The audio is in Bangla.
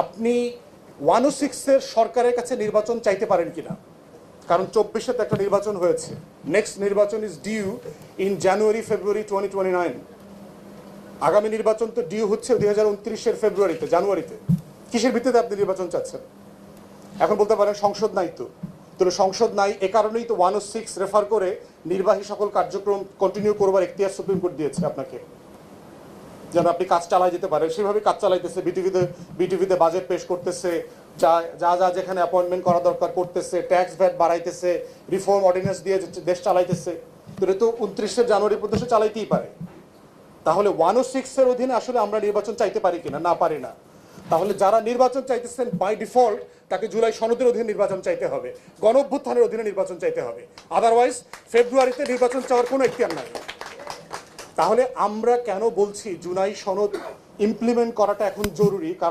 আপনি 106-এর সরকারের কাছে নির্বাচন চাইতে পারেন কিনা? কারণ 24-এ তো একটা নির্বাচন হয়েছে। নেক্সট নির্বাচন ইজ ডিউ ইন জানুয়ারি ফেব্রুয়ারি 2029। আগামী নির্বাচন তো ডিউ হচ্ছে 2029-এর ফেব্রুয়ারিতে, জানুয়ারিতে। কিসের ভিত্তিতে আপনি নির্বাচন চাচ্ছেন? এখন বলতে পারেন সংসদ নাই তো। তাহলে সংসদ নাই, এ কারণেই তো 106 রেফার করে নির্বাহী সকল কার্যক্রম কন্টিনিউ করবার এখতিয়ার সুপ্রিম কোর্ট দিয়েছে আপনাকে, যেন আপনি কাজ চালাই যেতে পারেন। সেভাবে কাজ চালাইতেছে, বিটিভিতে বাজেট পেশ করতেছে, যা যা যা যেখানে অ্যাপয়েন্টমেন্ট করা দরকার করতেছে, ট্যাক্স ভ্যাট বাড়াইতেছে, রিফর্ম অর্ডিন্যান্স দিয়ে দেশ চালাইতেছে। তো এটা তো 29শে জানুয়ারি পর্যন্ত চালাইতেই পারে। তাহলে 106-এর অধীনে আসলে আমরা নির্বাচন চাইতে পারি কিনা? না, পারি না। তাহলে যারা নির্বাচন চাইতেছেন বাই ডিফল্ট তাকে জুলাই সনদের অধীনে নির্বাচন চাইতে হবে, গণ অভ্যুত্থানের অধীনে নির্বাচন চাইতে হবে। আদারওয়াইজ ফেব্রুয়ারিতে নির্বাচন চাওয়ার কোনো এখতিয়ার নাই। তাহলে আমরা কেন বলছি জুলাই সনদ ইমপ্লিমেন্ট করাটা এখন জরুরি? কারণ